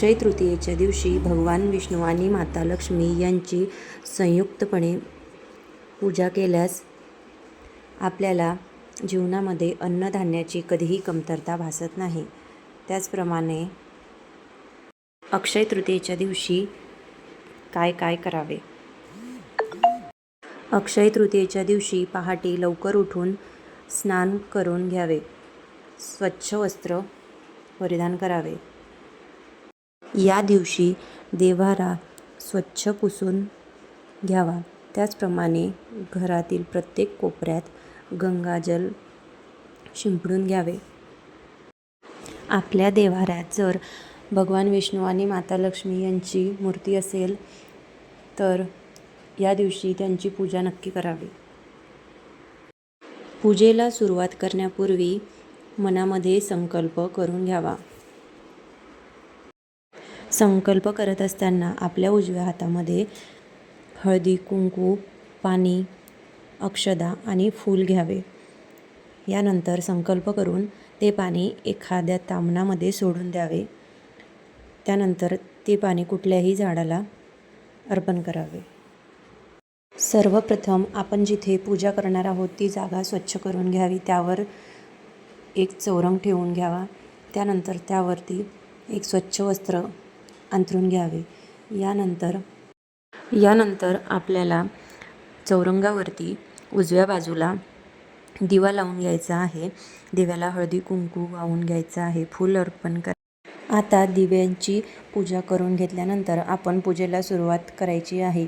अक्षय तृतीयेच्या दिवशी भगवान विष्णू आणि माता लक्ष्मी यांची संयुक्तपणे पूजा केल्यास आपल्याला जीवनामध्ये अन्नधान्याची कधीही कमतरता भासत नाही. त्याचप्रमाणे अक्षय तृतीयेच्या दिवशी काय काय करावे? अक्षय तृतीयेच्या दिवशी पहाटे लवकर उठून स्नान करून घ्यावे. स्वच्छ वस्त्र परिधान करावे. या दिवशी देव्हारा स्वच्छ पुसून घ्यावा. त्याचप्रमाणे घरातील प्रत्येक कोपऱ्यात गंगाजल शिंपडून घ्यावे. आपल्या देव्हाऱ्यात जर भगवान विष्णू आणि माता लक्ष्मी यांची मूर्ती असेल तर या दिवशी त्यांची पूजा नक्की करावी. पूजेला सुरुवात करण्यापूर्वी मनामध्ये संकल्प करून घ्यावा. संकल्प करत असताना आपल्या उजव्या हातामध्ये हळदी, कुंकू, पाणी, अक्षदा आणि फूल घ्यावे. यानंतर संकल्प करून ते पाणी एखाद्या ताम्हणामध्ये सोडून द्यावे. त्यानंतर ते पाणी कुठल्याही झाडाला अर्पण करावे. सर्वप्रथम आपण जिथे पूजा करणार आहोत ती जागा स्वच्छ करून घ्यावी. त्यावर एक चौरंग ठेवून घ्यावा. त्यानंतर त्यावरती एक स्वच्छ वस्त्र अंथरून घ्यावे. यानंतर आपल्याला चौरंगावरती उजव्या बाजूला दिवा लावून घ्यायचा आहे. दिव्याला हळदी कुंकू वाहून घ्यायचं आहे. फूल अर्पण आता दिव्यांची पूजा करून घेतल्यानंतर आपण पूजेला सुरुवात करायची आहे.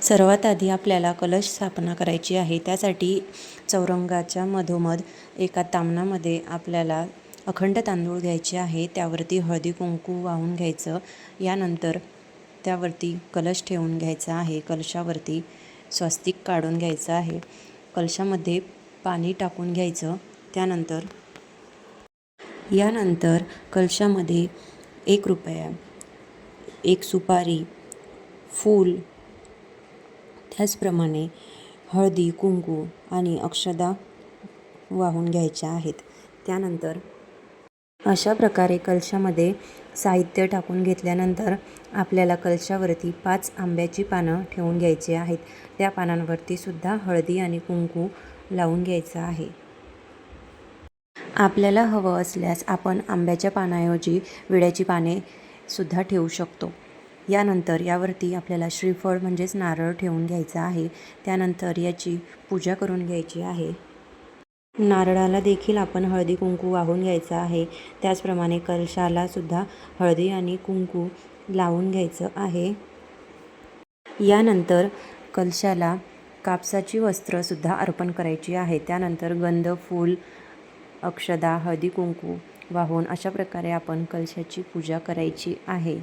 सर्वात आधी आपल्याला कलश स्थापना करायची आहे. त्यासाठी चौरंगाच्या मधोमध एका ताम्हणामध्ये आपल्याला अखंड तांदूळ घ्यायचे आहे. त्यावरती हळदी कुंकू वाहून घ्यायचं. यानंतर त्यावरती कलश ठेवून घ्यायचा आहे. कलशावरती स्वस्तिक काढून घ्यायचं आहे. कलशामध्ये पाणी टाकून घ्यायचं. यानंतर कलशामध्ये 1 रुपया, 1 सुपारी, फूल, त्याचप्रमाणे हळदी कुंकू आणि अक्षदा वाहून घ्यायच्या आहेत. त्यानंतर अशा प्रकारे कलशामध्ये साहित्य टाकून घेतल्यानंतर आपल्याला कलशावरती 5 आंब्याची पानं ठेवून घ्यायची आहेत. त्या पानांवरती सुद्धा हळदी आणि कुंकू लावून घ्यायचं आहे. आपल्याला हवं असल्यास आपण आंब्याच्या पानाऐवजी विड्याची पाने सुद्धा ठेवू शकतो. यानंतर यावरती आपल्याला श्रीफळ म्हणजेच नारळ ठेवून घ्यायचा आहे. त्यानंतर याची पूजा करून घ्यायची आहे. नारळाला देखील आपण हळदी कुंकू वाहून घ्यायचं आहे. त्याचप्रमाणे कलशाला सुद्धा हळदी आणि कुंकू लावून घ्यायचं आहे. यानंतर कलशाला कापसाची वस्त्रसुद्धा अर्पण करायची आहे. त्यानंतर गंध, फूल, अक्षदा, हळदी कुंकू वाहून अशा प्रकारे आपण कलशाची पूजा करायची आहे.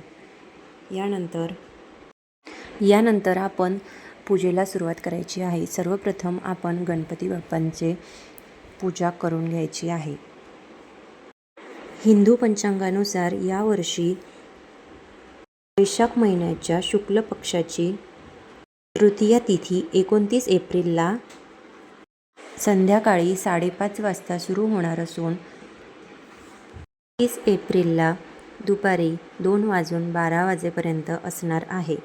यानंतर आपण पूजेला सुरुवात करायची आहे. सर्वप्रथम आपण गणपती बाप्पांचे पूजा करून घ्यायची आहे. हिंदू पंचांगानुसार यावर्षी वैशाख महिन्याच्या शुक्ल पक्षाची तृतीया तिथी 29 एप्रिलला संध्याकाळी 5:30 वाजता सुरू होणार असून 30 एप्रिलला दुपारी 2 वाजून 12 वाजेपर्यंत असणार आहे.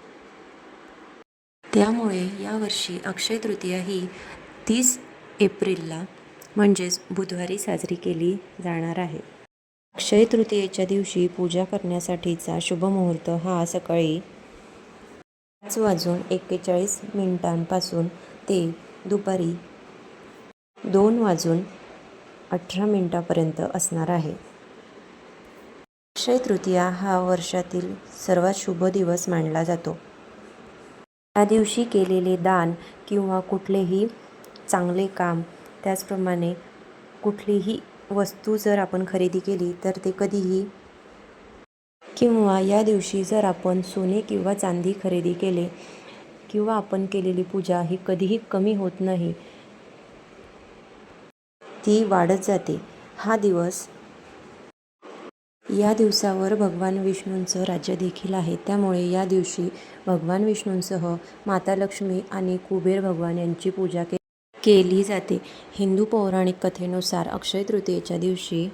त्यामुळे यावर्षी अक्षय तृतीया ही 30 एप्रिलला म्हणजेच बुधवारी साजरी केली जाणार आहे. अक्षय तृतीयेच्या दिवशी पूजा करण्यासाठीचा शुभ मुहूर्त हा सकाळी 5:41 पासून ते दुपारी 2:18 पर्यंत असणार आहे. अक्षय तृतीया हा वर्षातील सर्वात शुभ दिवस मानला जातो. या दिवशी केलेले दान किंवा कुठलेही चांगले काम, त्याचप्रमाणे कुठलीही वस्तू जर आपण खरेदी केली तर ते कधीही किंवा या दिवशी जर आपण सोने किंवा चांदी खरेदी केले किंवा आपण केलेली पूजा ही कधीही कमी होत नाही, ती वाढत जाते. या दिवसावर भगवान विष्णूंचं राज्य देखील आहे. त्यामुळे या दिवशी भगवान विष्णूंसह माता लक्ष्मी आणि कुबेर भगवान यांची पूजा केली जाते. हिंदू पौराणिक कथेनुसार अक्षय तृतीयेच्या दिवशी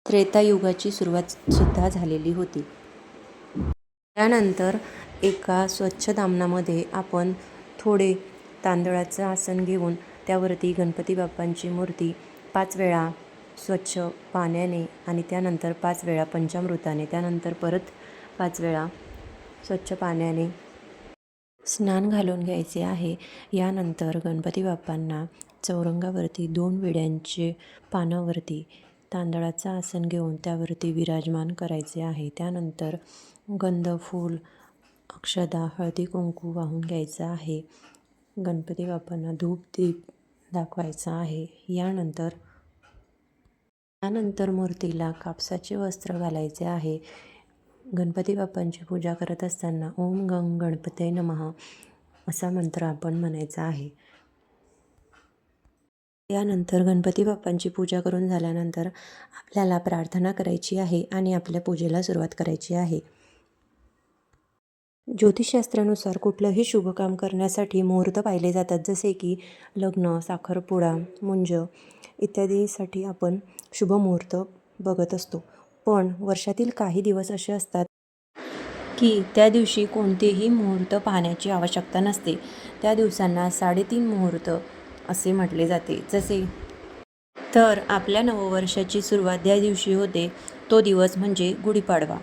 त्रेतायुगाची सुरुवातसुद्धा झालेली होती. त्यानंतर एका स्वच्छ दामनामध्ये आपण थोडे तांदळाचं आसन घेऊन त्यावरती गणपती बाप्पांची मूर्ती 5 वेळा स्वच्छ पाण्याने आणि त्यानंतर 5 वेळा पंचामृताने, त्यानंतर परत 5 वेळा स्वच्छ पाण्याने स्नान घालून घ्यायचे आहे. यानंतर गणपती बाप्पांना चौरंगावरती 2 विड्यांचे पानावरती तांदळाचं आसन घेऊन त्यावरती विराजमान करायचे आहे. त्यानंतर गंध, फूल, अक्षदा, हळदी कुंकू वाहून घ्यायचं आहे. गणपती बाप्पांना धूप दीप दाखवायचा आहे. यानंतर मूर्तीला कापसाचे वस्त्र घालायचे आहे. गणपती बाप्पांची पूजा करत असताना ओम गंग गणपते नमः असा मंत्र आपण म्हणायचा आहे. यानंतर गणपती बाप्पांची पूजा करून झाल्यानंतर आपल्याला प्रार्थना करायची आहे आणि आपल्या पूजेला सुरुवात करायची आहे. ज्योतिषशास्त्रानुसार कुठलंही शुभ काम करण्यासाठी मुहूर्त पाहिले जातात, जसे की लग्न, साखरपुडा, मुंज इत्यादीसाठी आपण शुभ मुहूर्त बघत असतो. पण वर्षातील काही दिवस असे असतात की त्या दिवशी कोणतेही मुहूर्त पाहण्याची आवश्यकता नसते. त्या दिवसांना 3.5 मुहूर्त असे म्हटले जाते. जसे तर आपल्या नववर्षाची सुरुवात ज्या दिवशी होते तो दिवस म्हणजे गुढीपाडवा.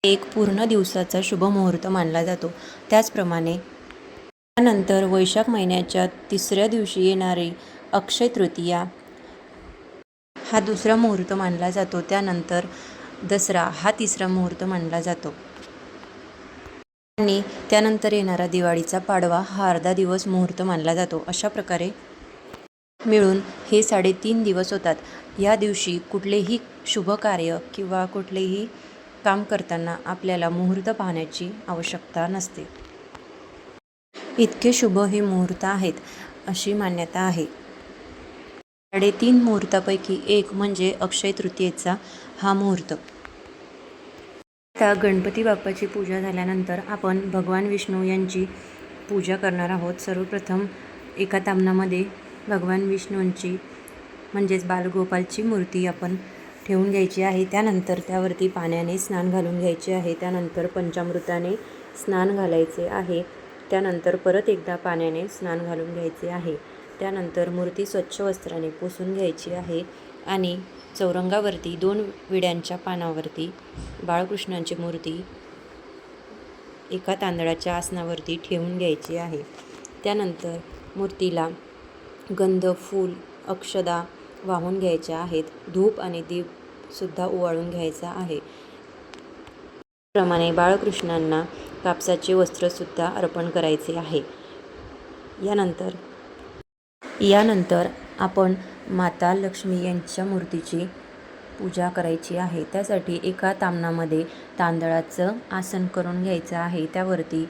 एक पूर्ण दिवसाचा शुभ मुहूर्त मानला जातो. त्याचप्रमाणे त्यानंतर वैशाख महिन्याच्या 3ऱ्या दिवशी येणारी अक्षय तृतीया हा 2रा मुहूर्त मानला जातो. त्यानंतर दसरा हा 3रा मुहूर्त मानला जातो आणि त्यानंतर येणारा दिवाळीचा पाडवा हा अर्धा दिवस मुहूर्त मानला जातो. अशा प्रकारे मिळून हे 3.5 दिवस होतात. या दिवशी कुठलेही शुभ कार्य किंवा कुठलेही काम करताना आपल्याला मुहूर्त पाहण्याची आवश्यकता नसते. इतके शुभ हे मुहूर्त आहेत अशी मान्यता आहे. 3.5 मुहूर्तापैकी एक म्हणजे अक्षय तृतीयेचा हा मुहूर्त. आता गणपती बाप्पाची पूजा झाल्यानंतर आपण भगवान विष्णू यांची पूजा करणार आहोत. सर्वप्रथम एका ताम्हणामध्ये भगवान विष्णूंची म्हणजेच बालगोपालची मूर्ती आपण ठेवून घ्यायची आहे. त्यानंतर त्यावरती पाण्याने स्नान घालून घ्यायचे आहे. त्यानंतर पंचामृताने स्नान घालायचे आहे. त्यानंतर परत एकदा पाण्याने स्नान घालून घ्यायचे आहे. त्यानंतर मूर्ती स्वच्छ वस्त्राने पुसून घ्यायची आहे आणि चौरंगावरती 2 विड्यांच्या पानावरती बाळकृष्णांची मूर्ती एका तांदळाच्या आसनावरती ठेवून घ्यायची आहे. त्यानंतर मूर्तीला गंध, फूल, अक्षदा वाहून घ्यायच्या आहेत. धूप आणि दीपसुद्धा ओवाळून घ्यायचा आहे. त्याप्रमाणे बाळकृष्णांना कापसाचे वस्त्रसुद्धा अर्पण करायचे आहे. यानंतर आपण माता लक्ष्मी यांच्या मूर्तीची पूजा करायची आहे. त्यासाठी एका ताम्हणामध्ये तांदळाचं आसन करून घ्यायचं आहे. त्यावरती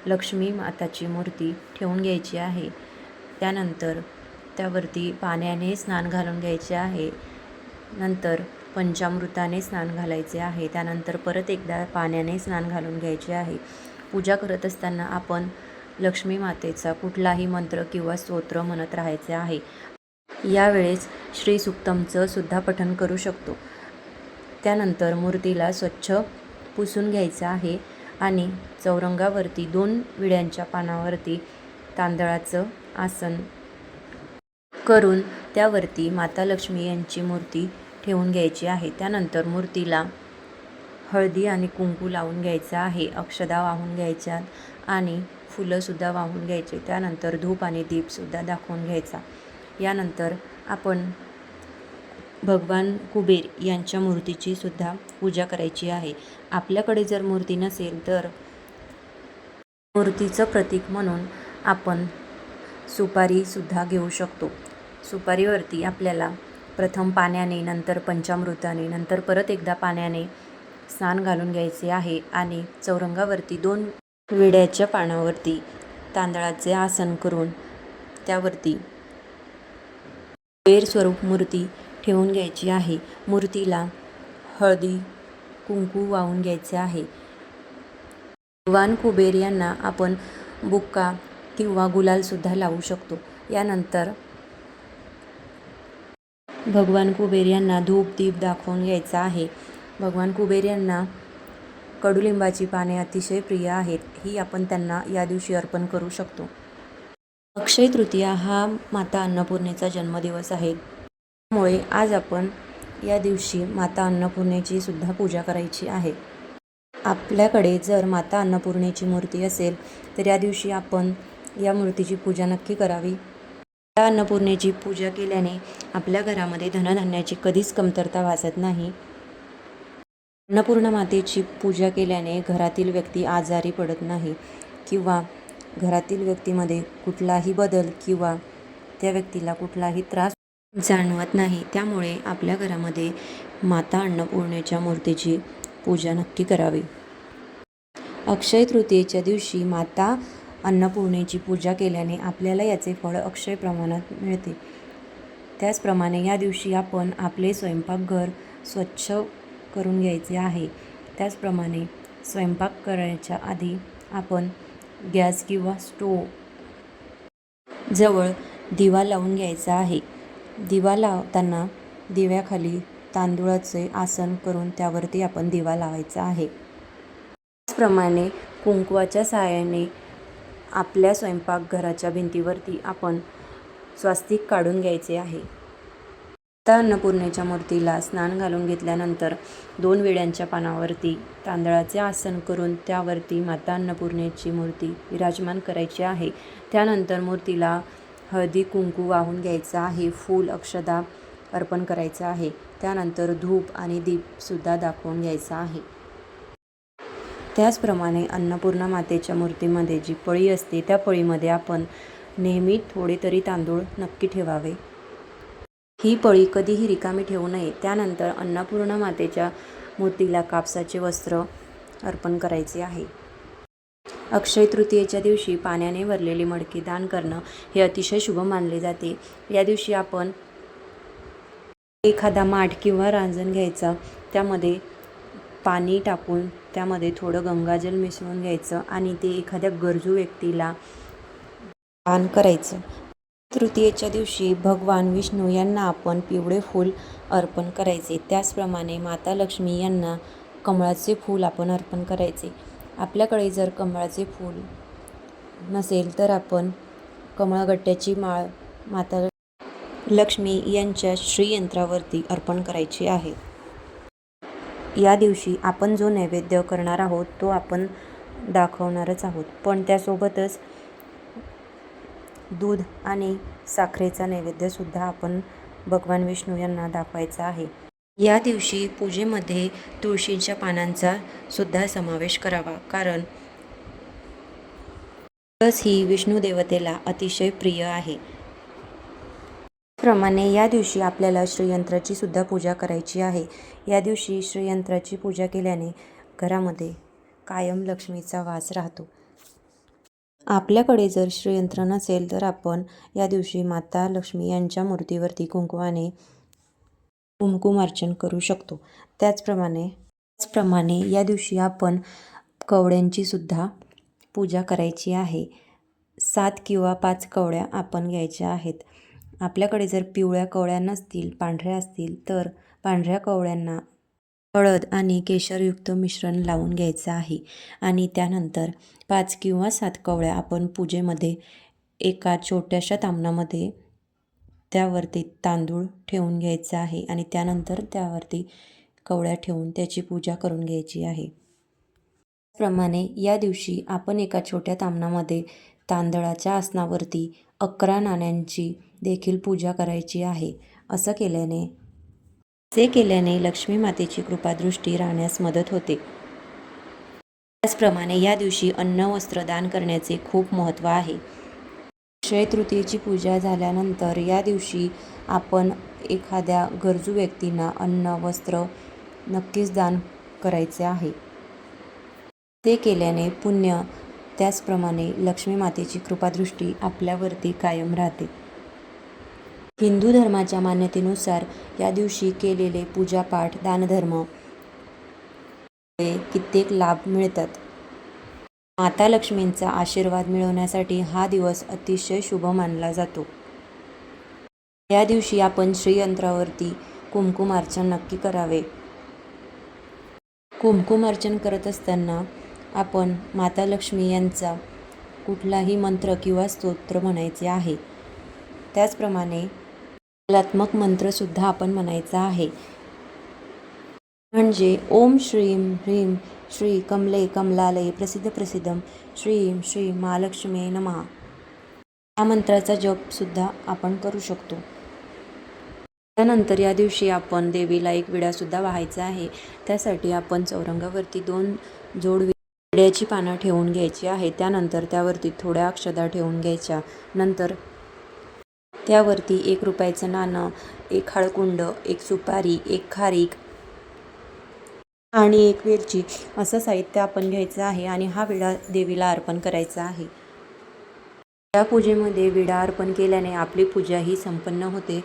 लक्ष्मी माताची मूर्ती ठेवून घ्यायची आहे. त्यानंतर त्यावरती पाण्याने स्नान घालून घ्यायचे आहे. नंतर पंचामृताने स्नान घालायचे आहे. त्यानंतर परत एकदा पाण्याने स्नान घालून घ्यायचे आहे. पूजा करत असताना आपण लक्ष्मी मातेचा कुठलाही मंत्र किंवा स्तोत्र म्हणत राहायचे आहे. यावेळेस श्री सूक्तमचं सुद्धा पठण करू शकतो. त्यानंतर मूर्तीला स्वच्छ पुसून घ्यायचं आहे आणि चौरंगावरती 2 विड्यांच्या पानावरती तांदळाचं आसन करून त्यावरती माता लक्ष्मी यांची मूर्ती ठेवून घ्यायची आहे. त्यानंतर मूर्तीला हळदी आणि कुंकू लावून घ्यायचं आहे. अक्षदा वाहून घ्यायच्या आणि फुलंसुद्धा वाहून घ्यायचे. त्यानंतर धूप आणि दीपसुद्धा दाखवून घ्यायचा. यानंतर आपण भगवान कुबेर यांच्या मूर्तीची सुद्धा पूजा करायची आहे. आपल्याकडे जर मूर्ती नसेल तर मूर्तीचं प्रतीक म्हणून आपण सुपारीसुद्धा घेऊ शकतो. सुपारीवरती आपल्याला प्रथम पाण्याने, नंतर पंचामृताने, नंतर परत एकदा पाण्याने स्नान घालून घ्यायचे आहे आणि चौरंगावरती 2 विड्याच्या पानावरती तांदळाचे आसन करून त्यावरती कुबेर स्वरूप मूर्ती ठेवून घ्यायची आहे. मूर्तीला हळदी कुंकू वाहून घ्यायचे आहे. भगवान कुबेर यांना आपण बुक्का किंवा गुलालसुद्धा लावू शकतो. यानंतर भगवान कुबेर यांना धूप दीप दाखवून घ्यायचा आहे. भगवान कुबेर यांना कडुलिंबाची पाने अतिशय प्रिय आहेत. ही आपण त्यांना या दिवशी अर्पण करू शकतो. अक्षय तृतीया हा माता अन्नपूर्णेचा जन्मदिवस आहे. त्यामुळे आज आपण या दिवशी माता अन्नपूर्णेची सुद्धा पूजा करायची आहे. आपल्याकडे जर माता अन्नपूर्णेची मूर्ती असेल तर या दिवशी आपण या मूर्तीची पूजा नक्की करावी. माता अन्नपूर्णेची पूजा केल्याने आपल्या घरामध्ये धनधान्याची कधीच कमतरता भासत नाही. अन्नपूर्णा मातेची पूजा केल्याने घरातील व्यक्ती आजारी पडत नाही किंवा घरातील व्यक्तीमध्ये कुठलाही बदल किंवा त्या व्यक्तीला कुठलाही त्रास जाणवत नाही. त्यामुळे आपल्या घरामध्ये माता अन्नपूर्णेच्या मूर्तीची पूजा नक्की करावी. अक्षय तृतीयेच्या दिवशी माता अन्नपूर्णेची पूजा केल्याने आपल्याला याचे फळ अक्षय प्रमाणात मिळते. त्याचप्रमाणे या दिवशी आपण आपले स्वयंपाकघर स्वच्छ करून घ्यायचे आहे. त्याचप्रमाणे स्वयंपाक करण्याच्या आधी आपण गॅस किंवा स्टोव जवळ दिवा लावून घ्यायचा आहे. दिवा लावताना दिव्याखाली तांदूळाचे आसन करून त्यावरती आपण दिवा लावायचा आहे. त्याचप्रमाणे कुंकवाच्या सहाय्याने आपल्या स्वयंपाकघराच्या भिंतीवरती आपण स्वास्तिक काढून घ्यायचे आहे. माता अन्नपूर्णेच्या मूर्तीला स्नान घालून घेतल्यानंतर 2 विड्यांच्या पानावरती तांदळाचे आसन करून त्यावरती माता अन्नपूर्णेची मूर्ती विराजमान करायची आहे. त्यानंतर मूर्तीला हळदी कुंकू वाहून घ्यायचं आहे. फूल अक्षदा अर्पण करायचं आहे. त्यानंतर धूप आणि दीपसुद्धा दाखवून घ्यायचा आहे. त्याचप्रमाणे अन्नपूर्णा मातेच्या मूर्तीमध्ये जी पळी असते त्या पळीमध्ये आपण नेहमी थोडे तरी तांदूळ नक्की ठेवावे. ही पळी कधीही रिकामी ठेवू नये. त्यानंतर अन्नपूर्णा मातेच्या मूर्तीला कापसाचे वस्त्र अर्पण करायचे आहे. अक्षय तृतीयेच्या दिवशी पाण्याने भरलेली मडकी दान करणं हे अतिशय शुभ मानले जाते. या दिवशी आपण एखादा माठ किंवा रांजण घ्यायचा, त्यामध्ये पाणी टाकून त्यामध्ये थोडं गंगाजल मिसळून घ्यायचं आणि ते एखाद्या गरजू व्यक्तीला दान करायचं. तृतीयेच्या दिवशी भगवान विष्णू यांना आपण पिवळे फूल अर्पण करायचे. त्याचप्रमाणे माता लक्ष्मी यांना कमळाचे फूल आपण अर्पण करायचे. आपल्याकडे जर कमळाचे फूल नसेल तर आपण कमळगट्ट्याची माळ माता लक्ष्मी यांच्या श्रीयंत्रावरती अर्पण करायची आहे. या दिवशी आपण जो नैवेद्य करणार आहोत तो आपण दाखवणारच आहोत, पण त्यासोबतच दूध आणि साखरेचा नैवेद्यसुद्धा आपण भगवान विष्णू यांना दाखवायचा आहे. या दिवशी पूजेमध्ये तुळशीच्या पानांचा सुद्धा समावेश करावा, कारण तुळस ही विष्णू देवतेला अतिशय प्रिय आहे. त्याचप्रमाणे या दिवशी आपल्याला श्रीयंत्राची सुद्धा पूजा करायची आहे. या दिवशी श्रीयंत्राची पूजा केल्याने घरामध्ये कायम लक्ष्मीचा वास राहतो. आपल्याकडे जर श्रीयंत्र नसेल तर आपण या दिवशी माता लक्ष्मी यांच्या मूर्तीवरती कुंकवाने कुंकुमार्चन करू शकतो. त्याचप्रमाणे या दिवशी आपण कवड्यांची सुद्धा पूजा करायची आहे. 7 किंवा 5 कवड्या आपण घ्यायच्या आहेत. आपल्याकडे जर पिवळ्या कवड्या नसतील, पांढऱ्या असतील तर पांढऱ्या कवड्यांना हळद आणि केशरयुक्त मिश्रण लावून घ्यायचं आहे आणि त्यानंतर 5 किंवा 7 कवड्या आपण पूजेमध्ये एका छोट्याशा ताम्हणामध्ये त्यावरती तांदूळ ठेवून घ्यायचा आहे आणि त्यानंतर त्यावरती कवड्या ठेवून त्याची पूजा करून घ्यायची आहे. त्याचप्रमाणे या दिवशी आपण एका छोट्या ताम्हणामध्ये तांदळाच्या आसनावरती 11 नाण्यांची देखील पूजा करायची आहे. असे केल्याने लक्ष्मी मातेची कृपादृष्टी राहण्यास मदत होते. त्याचप्रमाणे या दिवशी अन्न वस्त्र दान करण्याचे खूप महत्त्व आहे. अक्षय तृतीयेची पूजा झाल्यानंतर या दिवशी आपण एखाद्या गरजू व्यक्तींना अन्न वस्त्र नक्कीच दान करायचे आहे. ते केल्याने पुण्य, त्याचप्रमाणे लक्ष्मी मातेची कृपादृष्टी आपल्यावरती कायम राहते. हिंदू धर्माच्या मान्यतेनुसार या दिवशी केलेले पूजापाठ दानधर्म कित्येक लाभ मिळतात. माता लक्ष्मींचा आशीर्वाद मिळवण्यासाठी हा दिवस अतिशय शुभ मानला जातो. या दिवशी आपण श्रीयंत्रावरती कुंकुमार्चन नक्की करावे. कुंकुमार्चन करत असताना आपण माता लक्ष्मी यांचा कुठलाही मंत्र किंवा स्तोत्र म्हणायचे आहे. त्याचप्रमाणे कलात्मक मंत्रसुद्धा आपण म्हणायचा आहे. म्हणजे ओम श्रीं ह्रीं श्री कमले कमलालये प्रसिद्धम श्रीं श्री महालक्ष्मी नमः. या मंत्राचा जपसुद्धा आपण करू शकतो. त्यानंतर या दिवशी आपण देवीला एक विडासुद्धा वाहायचा आहे. त्यासाठी आपण चौरंगावरती 2 जोड विड्याची पानं ठेवून घ्यायची आहे. त्यानंतर त्यावरती थोड्या अक्षता ठेवून घ्यायच्या. नंतर त्यावरती 1 रुपयाचं नाणं, 1 हळकुंड, 1 सुपारी, 1 खारीक आणि 1 वेलची असं साहित्य आपण घ्यायचं आहे आणि हा विडा देवीला अर्पण करायचा आहे. या पूजेमध्ये विडा अर्पण केल्याने आपली पूजा ही संपन्न होते.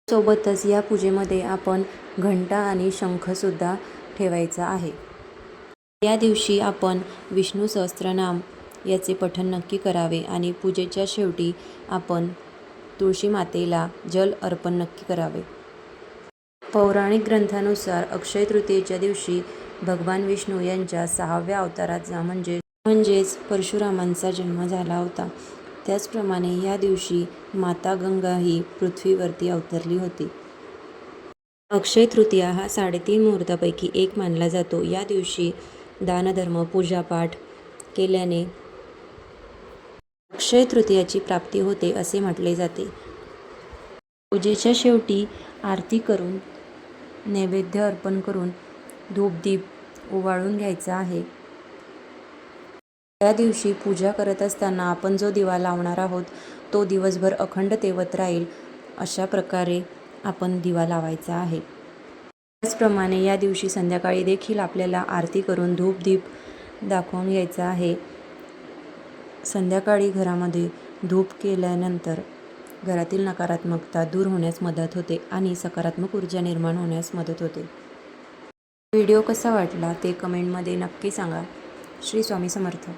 सोबतच या पूजेमध्ये आपण घंटा आणि शंखसुद्धा ठेवायचा आहे. या दिवशी आपण विष्णू सहस्त्रनाम याचे पठण नक्की करावे आणि पूजेच्या शेवटी आपण तुळशी मातेला जल अर्पण नक्की करावे. पौराणिक ग्रंथानुसार अक्षय तृतीयेच्या दिवशी भगवान विष्णू यांच्या 6व्या अवताराचा म्हणजेच परशुरामांचा जन्म झाला होता. त्याचप्रमाणे या दिवशी माता गंगा ही पृथ्वीवरती अवतरली होती. अक्षय तृतीया हा 3.5 मुहूर्तापैकी एक मानला जातो. या दिवशी दानधर्म, पूजापाठ केल्याने अक्षय तृतीयाची प्राप्ती होते असे म्हटले जाते. पूजेच्या शेवटी आरती करून नैवेद्य अर्पण करून धूपदीप ओवाळून घ्यायचा आहे. या दिवशी पूजा करत असताना आपण जो दिवा लावणार आहोत तो दिवसभर अखंड तेवत राहील अशा प्रकारे आपण दिवा लावायचा आहे. त्याचप्रमाणे या दिवशी संध्याकाळी देखील आपल्याला आरती करून धूपदीप दाखवून घ्यायचा आहे. संध्याकाळी घरामध्ये धूप केल्यानंतर घरातील नकारात्मकता दूर होण्यास मदत होते आणि सकारात्मक ऊर्जा निर्माण होण्यास मदत होते. व्हिडिओ कसा वाटला ते कमेंटमध्ये नक्की सांगा. श्री स्वामी समर्थ.